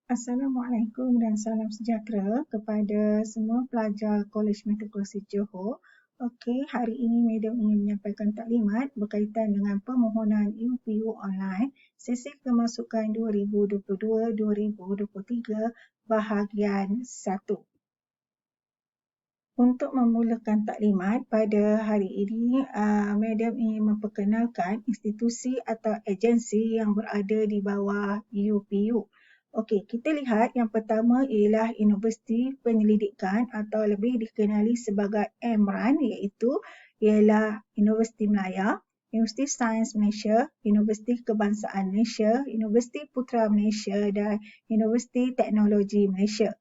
Assalamualaikum dan salam sejahtera kepada semua pelajar Kolej Metropolitan Johor. Okey, hari ini Madam ingin menyampaikan taklimat berkaitan dengan permohonan UPU online sesi kemasukan 2022-2023 bahagian 1. Untuk memulakan taklimat pada hari ini, Madam ingin memperkenalkan institusi atau agensi yang berada di bawah UPU. Okey, kita lihat yang pertama ialah Universiti Penyelidikan atau lebih dikenali sebagai MRAN, iaitu ialah Universiti Melaya, Universiti Sains Malaysia, Universiti Kebangsaan Malaysia, Universiti Putra Malaysia dan Universiti Teknologi Malaysia.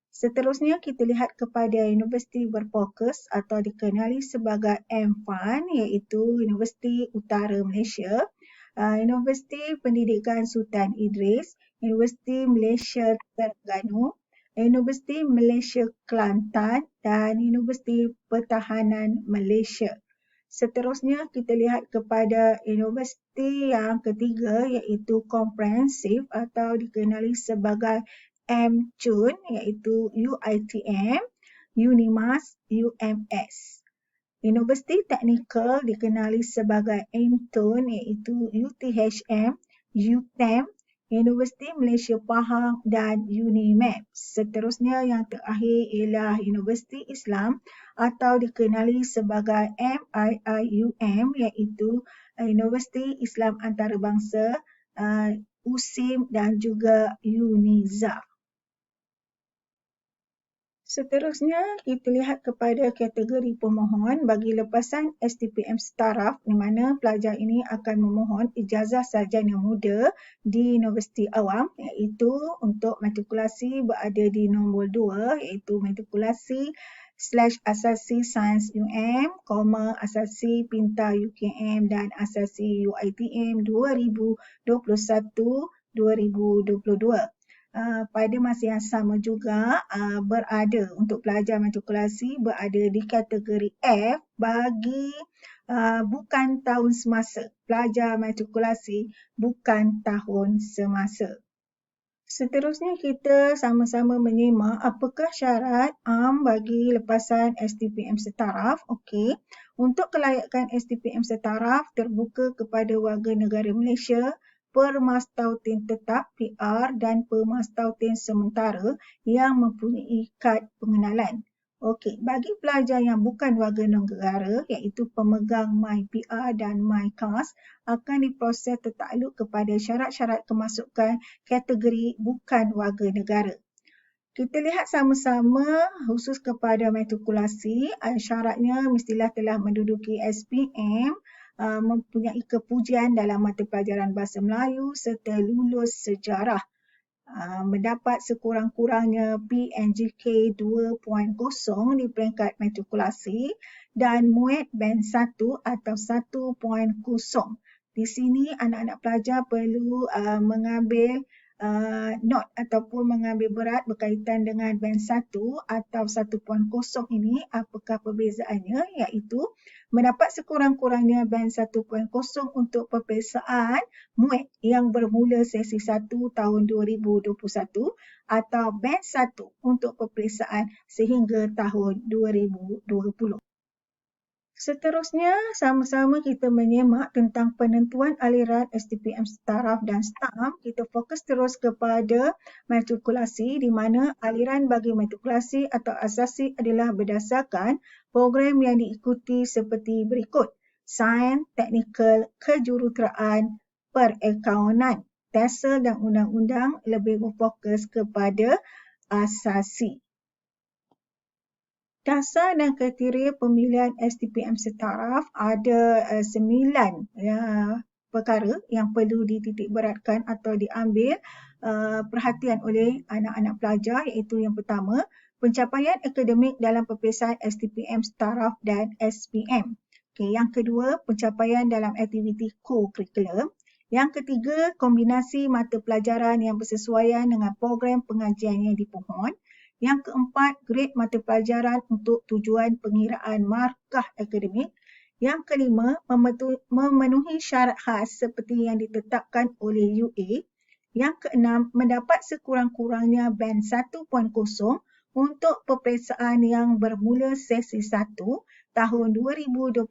Seterusnya kita lihat kepada universiti berfokus atau dikenali sebagai MFAN, iaitu Universiti Utara Malaysia, Universiti Pendidikan Sultan Idris, Universiti Malaysia Terengganu, Universiti Malaysia Kelantan dan Universiti Pertahanan Malaysia. Seterusnya kita lihat kepada universiti yang ketiga iaitu komprehensif atau dikenali sebagai MCUN iaitu UiTM, UNIMAS, UMS. Universiti Teknikal dikenali sebagai MTUN iaitu UTHM, UTEM, Universiti Malaysia Pahang dan UNIMAP. Seterusnya yang terakhir ialah Universiti Islam atau dikenali sebagai MIIUM iaitu Universiti Islam Antarabangsa, USIM dan juga UNIZA. Seterusnya, kita lihat kepada kategori pemohon bagi lepasan STPM Setaraf di mana pelajar ini akan memohon ijazah sarjana muda di Universiti Awam iaitu untuk matrikulasi berada di nombor 2 iaitu matrikulasi/asasi Sains UM, asasi Pintar UKM dan asasi UiTM 2021-2022. Pada masa yang sama juga berada untuk pelajar matrikulasi berada di kategori F bagi bukan tahun semasa. Pelajar matrikulasi bukan tahun semasa. Seterusnya kita sama-sama menyimak apakah syarat bagi lepasan STPM Setaraf. Okey, untuk kelayakan STPM Setaraf terbuka kepada warga negara Malaysia, permastautin tetap PR dan permastautin sementara yang mempunyai kad pengenalan. Okey, bagi pelajar yang bukan warga negara iaitu pemegang MyPR dan MyCAS akan diproses tertakluk kepada syarat-syarat kemasukan kategori bukan warga negara. Kita lihat sama-sama khusus kepada matrikulasi, syaratnya mestilah telah menduduki SPM, mempunyai kepujian dalam mata pelajaran Bahasa Melayu serta lulus sejarah. Mendapat sekurang-kurangnya PNGK 2.0 di peringkat matrikulasi dan MUET band 1 atau 1.0. Di sini anak-anak pelajar perlu mengambil note ataupun mengambil berat berkaitan dengan band 1 atau 1.0 ini. Apakah perbezaannya? Iaitu mendapat sekurang-kurangnya band 1.0 untuk peperiksaan MUET yang bermula sesi 1 tahun 2021 atau band 1 untuk peperiksaan sehingga tahun 2020. Seterusnya, sama-sama kita menyemak tentang penentuan aliran STPM Setaraf dan STAM. Kita fokus terus kepada matrikulasi di mana aliran bagi matrikulasi atau asasi adalah berdasarkan program yang diikuti seperti berikut. Sains, teknikal, kejuruteraan, perakaunan. TESOL dan undang-undang lebih berfokus kepada asasi. Dasar dan kriteria pemilihan STPM Setaraf ada 9 perkara yang perlu dititikberatkan atau diambil perhatian oleh anak-anak pelajar iaitu yang pertama, pencapaian akademik dalam peperiksaan STPM Setaraf dan SPM. Okay, yang kedua, pencapaian dalam aktiviti co-curriculum. Yang ketiga, kombinasi mata pelajaran yang bersesuaian dengan program pengajian yang dipohon. Yang keempat, grade mata pelajaran untuk tujuan pengiraan markah akademik. Yang kelima, memenuhi syarat khas seperti yang ditetapkan oleh UA. Yang keenam, mendapat sekurang-kurangnya band 1.0 untuk peperiksaan yang bermula sesi 1 tahun 2021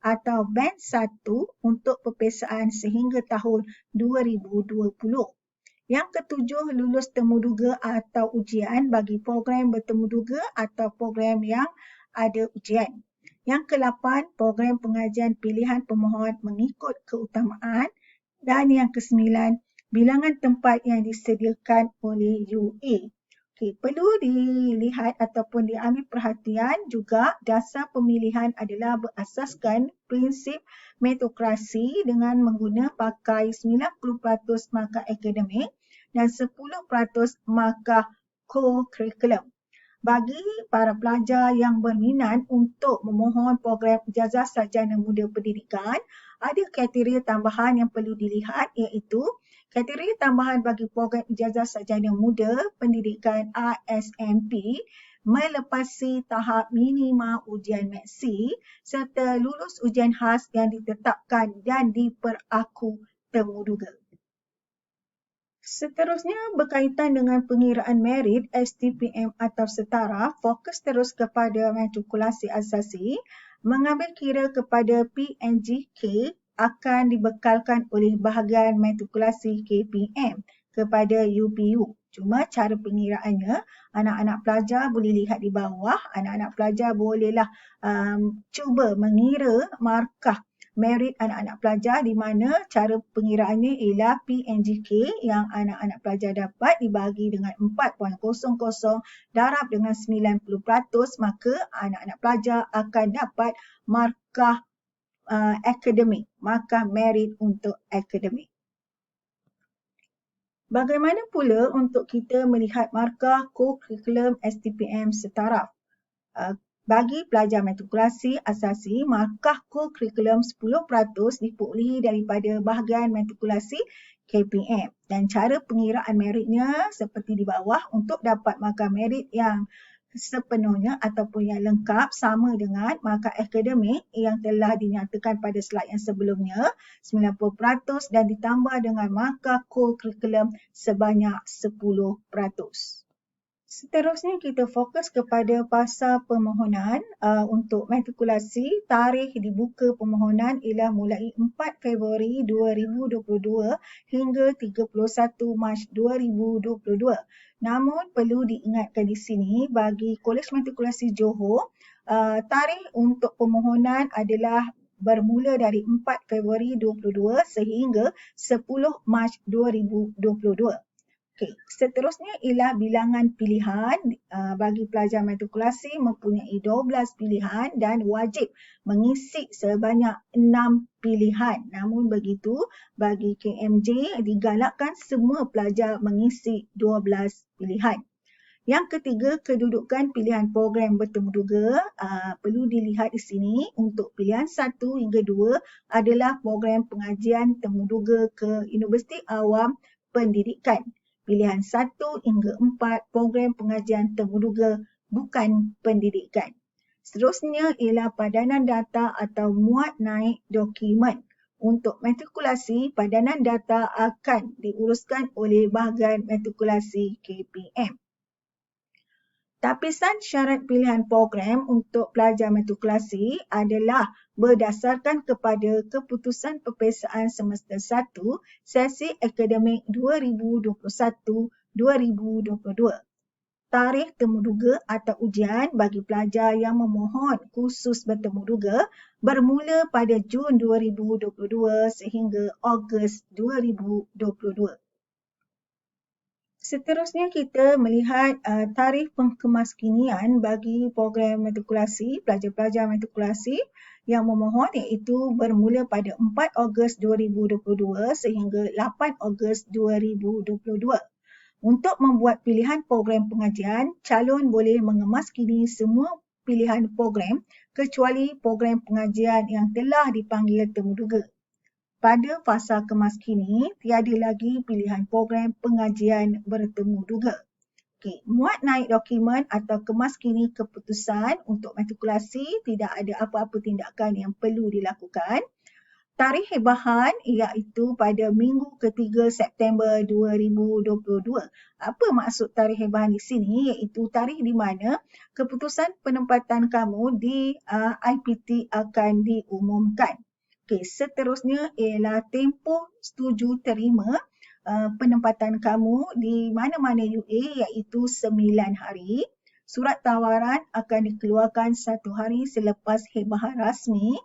atau band 1 untuk peperiksaan sehingga tahun 2020. Yang ketujuh, lulus temuduga atau ujian bagi program bertemuduga atau program yang ada ujian. Yang ke-8, program pengajian pilihan pemohon mengikut keutamaan. Dan yang ke-9, bilangan tempat yang disediakan oleh UA. Perlu dilihat ataupun diambil perhatian juga dasar pemilihan adalah berasaskan prinsip meritokrasi dengan mengguna pakai 90% markah akademik dan 10% markah co-curriculum. Bagi para pelajar yang berminat untuk memohon program ijazah sarjana muda pendidikan, ada kriteria tambahan yang perlu dilihat iaitu kriteria tambahan bagi program ijazah sarjana muda pendidikan RSMP melepasi tahap minima ujian maksi serta lulus ujian khas yang ditetapkan dan diperaku temuduga. Seterusnya, berkaitan dengan pengiraan merit STPM atau setara, fokus terus kepada matrikulasi asasi, mengambil kira kepada PNGK akan dibekalkan oleh bahagian matrikulasi KPM kepada UPU. Cuma cara pengiraannya, anak-anak pelajar boleh lihat di bawah, anak-anak pelajar bolehlah cuba mengira markah merit anak-anak pelajar di mana cara pengiraannya ialah PNGK yang anak-anak pelajar dapat dibagi dengan 4.00 darab dengan 90%, maka anak-anak pelajar akan dapat markah akademik, markah merit untuk akademik. Bagaimana pula untuk kita melihat markah co-curriculum STPM setaraf? Bagi pelajar matrikulasi asasi, markah co-curriculum 10% diperolehi daripada bahagian matrikulasi KPM. Dan cara pengiraan meritnya seperti di bawah, untuk dapat markah merit yang sepenuhnya ataupun yang lengkap sama dengan markah akademik yang telah dinyatakan pada slide yang sebelumnya, 90% dan ditambah dengan markah co-curriculum sebanyak 10%. Seterusnya kita fokus kepada fasa permohonan untuk matrikulasi. Tarikh dibuka permohonan ialah mulai 4 Februari 2022 hingga 31 Mac 2022. Namun perlu diingatkan di sini bagi Kolej Matrikulasi Johor, tarikh untuk permohonan adalah bermula dari 4 Februari 2022 sehingga 10 Mac 2022. Seterusnya ialah bilangan pilihan. Bagi pelajar matrikulasi mempunyai 12 pilihan dan wajib mengisi sebanyak 6 pilihan. Namun begitu, bagi KMJ digalakkan semua pelajar mengisi 12 pilihan. Yang ketiga, kedudukan pilihan program bertemuduga. Perlu dilihat di sini untuk pilihan 1 hingga 2 adalah program pengajian temuduga ke Universiti Awam Pendidikan. Pilihan 1 hingga 4 program pengajian temuduga bukan pendidikan. Seterusnya ialah padanan data atau muat naik dokumen. Untuk matrikulasi, padanan data akan diuruskan oleh bahagian matrikulasi KPM. Tapisan syarat pilihan program untuk pelajar matrikulasi adalah berdasarkan kepada keputusan peperiksaan semester 1 sesi akademik 2021-2022. Tarikh temuduga atau ujian bagi pelajar yang memohon khusus bertemuduga bermula pada Jun 2022 sehingga Ogos 2022. Seterusnya kita melihat tarikh pengkemaskinian bagi program matrikulasi, pelajar-pelajar matrikulasi yang memohon iaitu bermula pada 4 Ogos 2022 sehingga 8 Ogos 2022. Untuk membuat pilihan program pengajian, calon boleh mengemaskini semua pilihan program kecuali program pengajian yang telah dipanggil temuduga. Pada fasa kemaskini, tiada lagi pilihan program pengajian bertemuduga. Muat naik dokumen atau kemaskini keputusan untuk matrikulasi, tidak ada apa-apa tindakan yang perlu dilakukan. Tarikh hebahan iaitu pada minggu ketiga September 2022. Apa maksud tarikh hebahan di sini? Iaitu tarikh di mana keputusan penempatan kamu di IPT akan diumumkan. Okey, seterusnya ialah tempoh setuju terima penempatan kamu di mana-mana UA iaitu 9 hari. Surat tawaran akan dikeluarkan 1 hari selepas hebahan rasmi.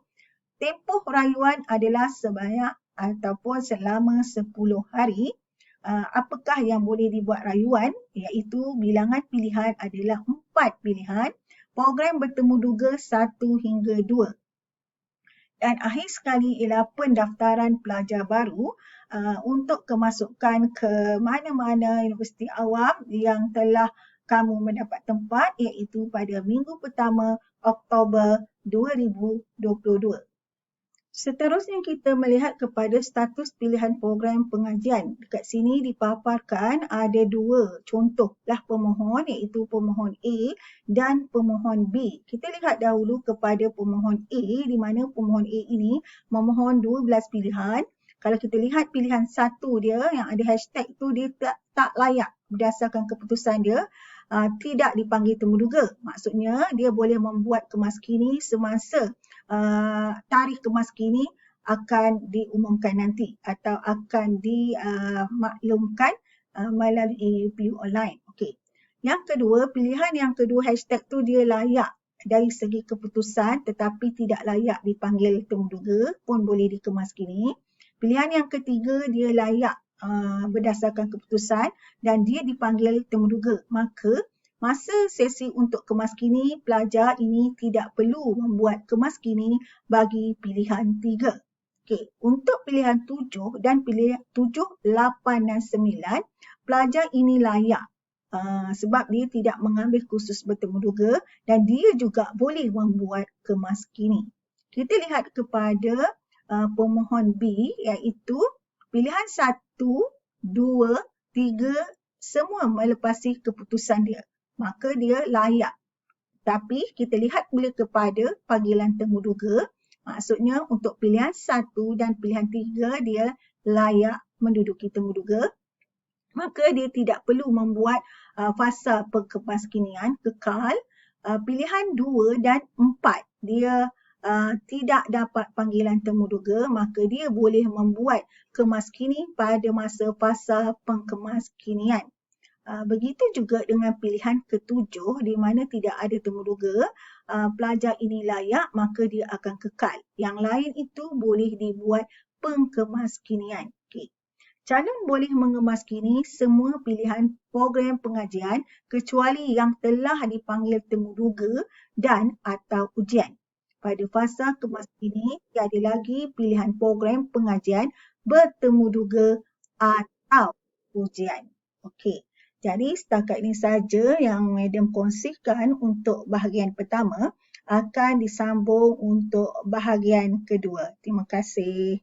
Tempoh rayuan adalah sebanyak ataupun selama 10 hari. Apakah yang boleh dibuat rayuan? Iaitu bilangan pilihan adalah 4 pilihan. Program bertemu duga 1 hingga 2. Dan akhir sekali ialah pendaftaran pelajar baru untuk kemasukan ke mana-mana universiti awam yang telah kamu mendapat tempat iaitu pada minggu pertama Oktober 2022. Seterusnya kita melihat kepada status pilihan program pengajian. Dekat sini dipaparkan ada 2 contohlah pemohon iaitu pemohon A dan pemohon B. Kita lihat dahulu kepada pemohon A di mana pemohon A ini memohon 12 pilihan. Kalau kita lihat pilihan 1 dia yang ada hashtag tu dia tak layak berdasarkan keputusan dia. Tidak dipanggil temuduga. Maksudnya dia boleh membuat kemaskini semasa tarikh kemaskini akan diumumkan nanti atau akan dimaklumkan melalui UPU online. Okey. Yang kedua, pilihan yang kedua hashtag tu dia layak dari segi keputusan tetapi tidak layak dipanggil temuduga pun boleh dikemaskini. Pilihan yang ketiga dia layak berdasarkan keputusan dan dia dipanggil temuduga. Maka masa sesi untuk kemaskini, pelajar ini tidak perlu membuat kemaskini bagi pilihan 3. Okey, untuk pilihan 7 dan pilihan 7, 8 dan 9, pelajar ini layak sebab dia tidak mengambil kursus bertemu duga dan dia juga boleh membuat kemaskini. Kita lihat kepada pemohon B iaitu pilihan 1, 2, 3 semua melepasi keputusan dia. Maka dia layak. Tapi kita lihat pula kepada panggilan temuduga. Maksudnya untuk pilihan 1 dan pilihan 3 dia layak menduduki temuduga. Maka dia tidak perlu membuat fasa kemaskinian kekal. Pilihan 2 dan 4 dia tidak dapat panggilan temuduga, maka dia boleh membuat kemaskini pada masa fasa pengkemaskinian. Begitu juga dengan pilihan ke-7 di mana tidak ada temuduga, pelajar ini layak maka dia akan kekal. Yang lain itu boleh dibuat pengkemaskinian. Okay. Calon boleh mengemaskini semua pilihan program pengajian kecuali yang telah dipanggil temuduga dan atau ujian. Pada fasa kemaskini, tiada lagi pilihan program pengajian bertemuduga atau ujian. Okey. Jadi setakat ini saja yang Madam kongsikan untuk bahagian pertama, akan disambung untuk bahagian kedua. Terima kasih.